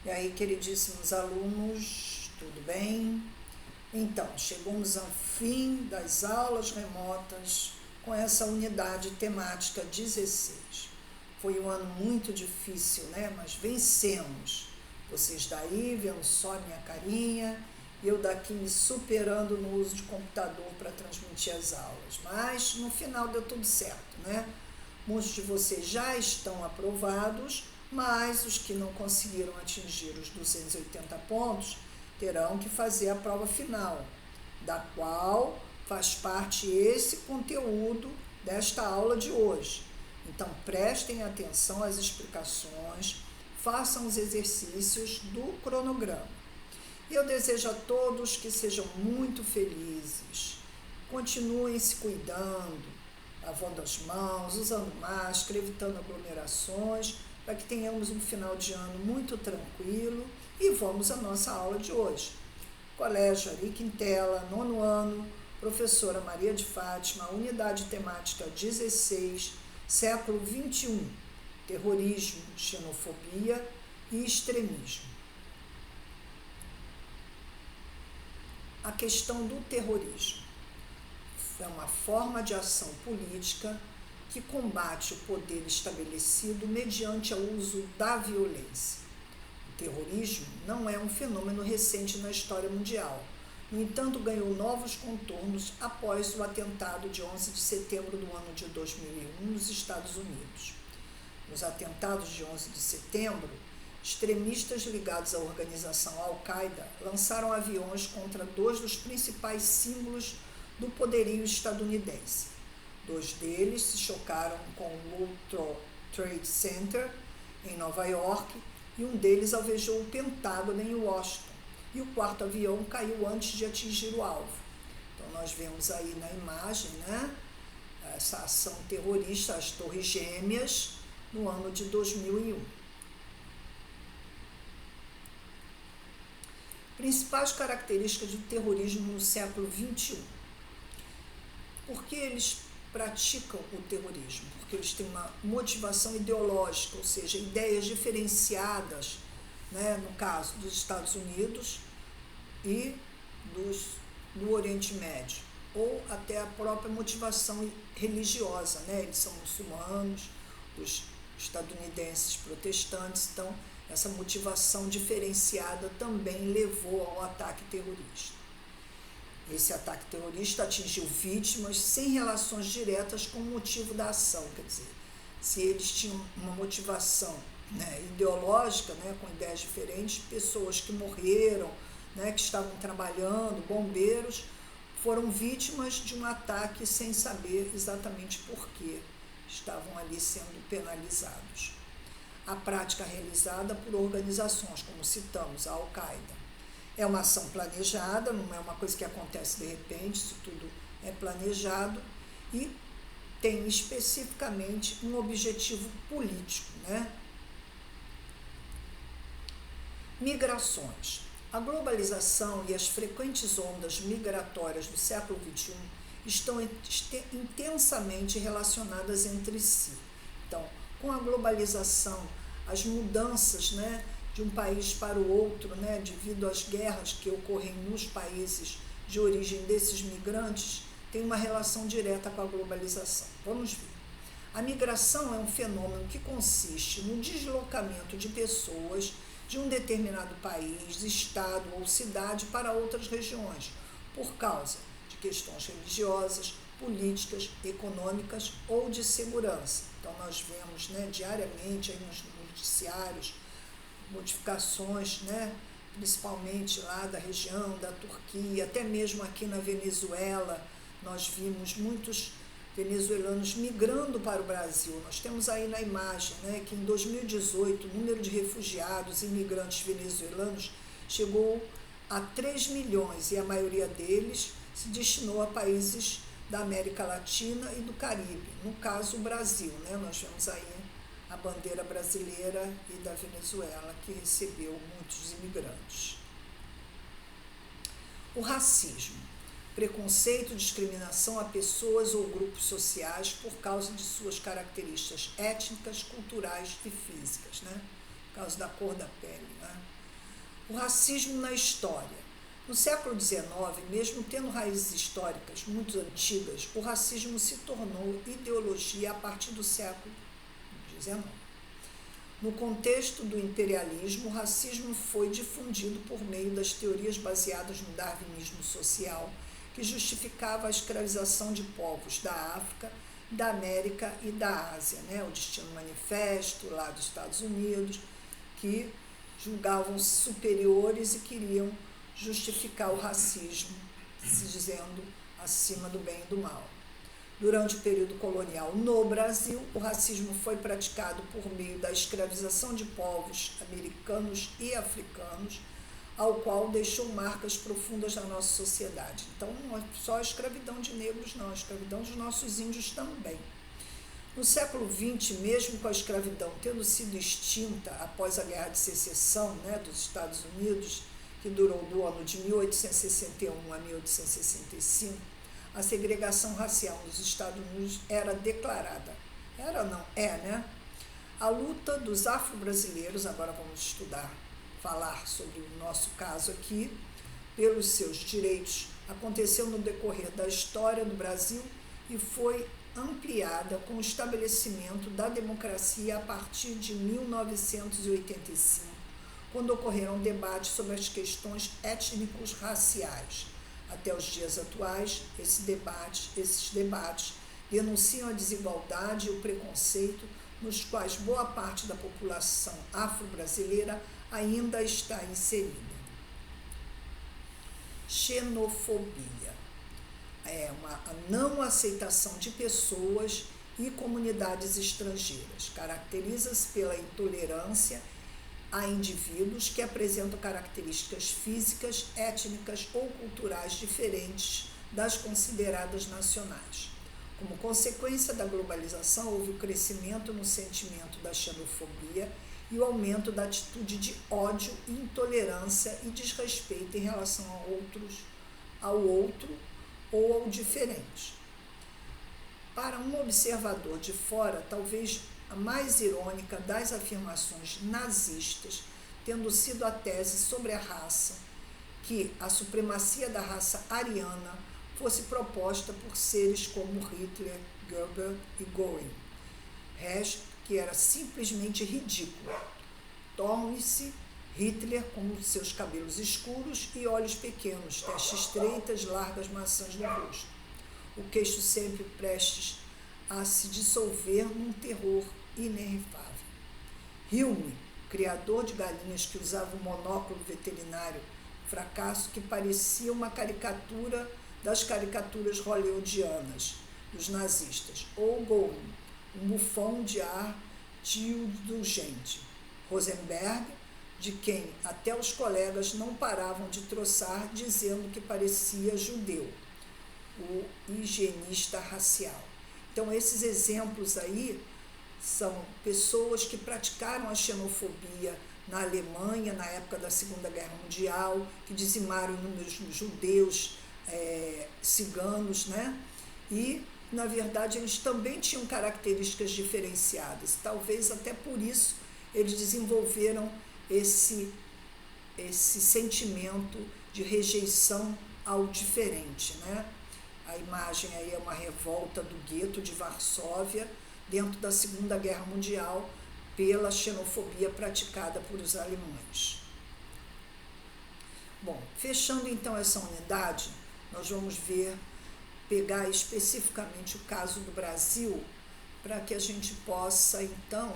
E aí, queridíssimos alunos, tudo bem? Então, chegamos ao fim das aulas remotas com essa unidade temática 16. Foi um ano muito difícil, né? Mas vencemos. Vocês daí vendo só a minha carinha, eu daqui me superando no uso de computador para transmitir as aulas. Mas no final deu tudo certo, né? Muitos de vocês já estão aprovados, mas os que não conseguiram atingir os 280 pontos terão que fazer a prova final, da qual faz parte esse conteúdo desta aula de hoje. Então, prestem atenção às explicações, façam os exercícios do cronograma. E eu desejo a todos que sejam muito felizes, continuem se cuidando, lavando as mãos, usando máscara, evitando aglomerações, para que tenhamos um final de ano muito tranquilo. E vamos à nossa aula de hoje. Colégio Ari Quintela, 9º ano, professora Maria de Fátima, unidade temática 16, século XXI, terrorismo, xenofobia e extremismo. A questão do terrorismo é uma forma de ação política que combate o poder estabelecido mediante o uso da violência. O terrorismo não é um fenômeno recente na história mundial. No entanto, ganhou novos contornos após o atentado de 11 de setembro do ano de 2001 nos Estados Unidos. Nos atentados de 11 de setembro, extremistas ligados à organização Al-Qaeda lançaram aviões contra 2 dos principais símbolos do poderio estadunidense. 2 deles se chocaram com o World Trade Center em Nova York e um deles alvejou o Pentágono em Washington. E o 4º avião caiu antes de atingir o alvo. Então nós vemos aí na imagem, né, essa ação terrorista, as Torres Gêmeas, no ano de 2001. Principais características do terrorismo no século XXI. Por que eles praticam o terrorismo? Porque eles têm uma motivação ideológica, ou seja, ideias diferenciadas, né, no caso dos Estados Unidos e do Oriente Médio, ou até a própria motivação religiosa, né? Eles são muçulmanos, os estadunidenses protestantes, então essa motivação diferenciada também levou ao ataque terrorista. Esse ataque terrorista atingiu vítimas sem relações diretas com o motivo da ação, quer dizer, se eles tinham uma motivação, né, ideológica, né, com ideias diferentes, pessoas que morreram, né, que estavam trabalhando, bombeiros, foram vítimas de um ataque sem saber exatamente por que estavam ali sendo penalizados. A prática realizada por organizações, como citamos, a Al-Qaeda. É uma ação planejada, não é uma coisa que acontece de repente, isso tudo é planejado e tem especificamente um objetivo político, né? Migrações. A globalização e as frequentes ondas migratórias do século XXI estão intensamente relacionadas entre si. Então, com a globalização, as mudanças, né, de um país para o outro, né, devido às guerras que ocorrem nos países de origem desses migrantes, tem uma relação direta com a globalização. Vamos ver. A migração é um fenômeno que consiste no deslocamento de pessoas de um determinado país, estado ou cidade para outras regiões, por causa de questões religiosas, políticas, econômicas ou de segurança. Então nós vemos, né, diariamente aí nos noticiários modificações, né, principalmente lá da região da Turquia, até mesmo aqui na Venezuela, nós vimos muitos venezuelanos migrando para o Brasil. Nós temos aí na imagem, né, que em 2018 o número de refugiados e imigrantes venezuelanos chegou a 3 milhões e a maioria deles se destinou a países da América Latina e do Caribe, no caso o Brasil, né? Nós vemos aí a bandeira brasileira e da Venezuela, que recebeu muitos imigrantes. O racismo. Preconceito, discriminação a pessoas ou grupos sociais por causa de suas características étnicas, culturais e físicas, né? Por causa da cor da pele, né? O racismo na história. No século XIX, mesmo tendo raízes históricas muito antigas, o racismo se tornou ideologia a partir do século XIX. No contexto do imperialismo, o racismo foi difundido por meio das teorias baseadas no darwinismo social, que justificava a escravização de povos da África, da América e da Ásia, o Destino Manifesto, lá dos Estados Unidos, que julgavam-se superiores e queriam justificar o racismo, se dizendo acima do bem e do mal. Durante o período colonial no Brasil, o racismo foi praticado por meio da escravização de povos americanos e africanos, ao qual deixou marcas profundas na nossa sociedade. Então, não é só a escravidão de negros, não, a escravidão dos nossos índios também. No século XX, mesmo com a escravidão tendo sido extinta após a Guerra de Secessão dos Estados Unidos, que durou do ano de 1861 a 1865, a segregação racial nos Estados Unidos era declarada. Era não? A luta dos afro-brasileiros, agora vamos falar sobre o nosso caso aqui, pelos seus direitos, aconteceu no decorrer da história do Brasil e foi ampliada com o estabelecimento da democracia a partir de 1985, quando ocorreram debates sobre as questões étnicos raciais. Até os dias atuais, esses debates denunciam a desigualdade e o preconceito nos quais boa parte da população afro-brasileira ainda está inserida. Xenofobia é a não aceitação de pessoas e comunidades estrangeiras. Caracteriza-se pela intolerância a indivíduos que apresentam características físicas, étnicas ou culturais diferentes das consideradas nacionais. Como consequência da globalização, houve o crescimento no sentimento da xenofobia e o aumento da atitude de ódio, intolerância e desrespeito em relação ao outro ou ao diferente. Para um observador de fora, talvez a mais irônica das afirmações nazistas, tendo sido a tese sobre a raça, que a supremacia da raça ariana fosse proposta por seres como Hitler, Goebbels e Göring. Resto que era simplesmente ridículo. Torne-se Hitler com seus cabelos escuros e olhos pequenos, testes estreitas, largas maçãs no rosto. O queixo sempre prestes a se dissolver num terror inefável. Hilme, criador de galinhas que usava um monóculo veterinário, fracasso que parecia uma caricatura das caricaturas hollywoodianas dos nazistas, ou Göring, um bufão de ar indulgente. Rosenberg, de quem até os colegas não paravam de troçar, dizendo que parecia judeu, o higienista racial. Então, esses exemplos aí são pessoas que praticaram a xenofobia na Alemanha, na época da Segunda Guerra Mundial, que dizimaram inúmeros judeus, ciganos, E, na verdade, eles também tinham características diferenciadas. Talvez até por isso eles desenvolveram esse sentimento de rejeição ao diferente, A imagem aí é uma revolta do gueto de Varsóvia dentro da Segunda Guerra Mundial pela xenofobia praticada por os alemães. Bom, fechando então essa unidade, nós vamos pegar especificamente o caso do Brasil, para que a gente possa então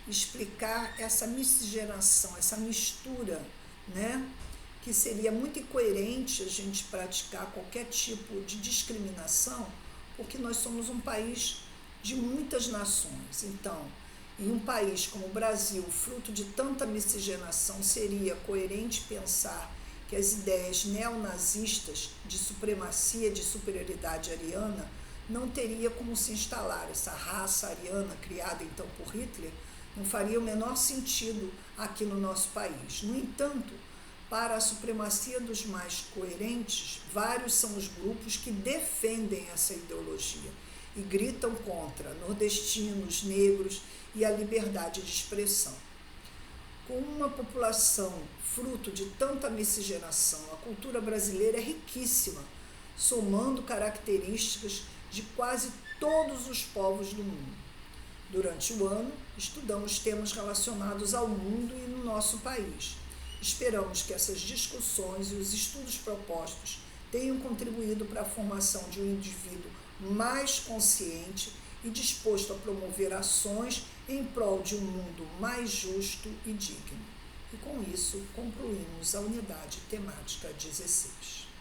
explicar essa miscigenação, essa mistura, que seria muito incoerente a gente praticar qualquer tipo de discriminação, porque nós somos um país de muitas nações. Então, em um país como o Brasil, fruto de tanta miscigenação, seria coerente pensar que as ideias neonazistas de supremacia, de superioridade ariana, não teria como se instalar. Essa raça ariana criada então por Hitler não faria o menor sentido aqui no nosso país. No entanto, para a supremacia dos mais coerentes, vários são os grupos que defendem essa ideologia e gritam contra nordestinos, negros e a liberdade de expressão. Com uma população fruto de tanta miscigenação, a cultura brasileira é riquíssima, somando características de quase todos os povos do mundo. Durante o ano, estudamos temas relacionados ao mundo e no nosso país. Esperamos que essas discussões e os estudos propostos tenham contribuído para a formação de um indivíduo mais consciente e disposto a promover ações em prol de um mundo mais justo e digno. E com isso concluímos a unidade temática 16.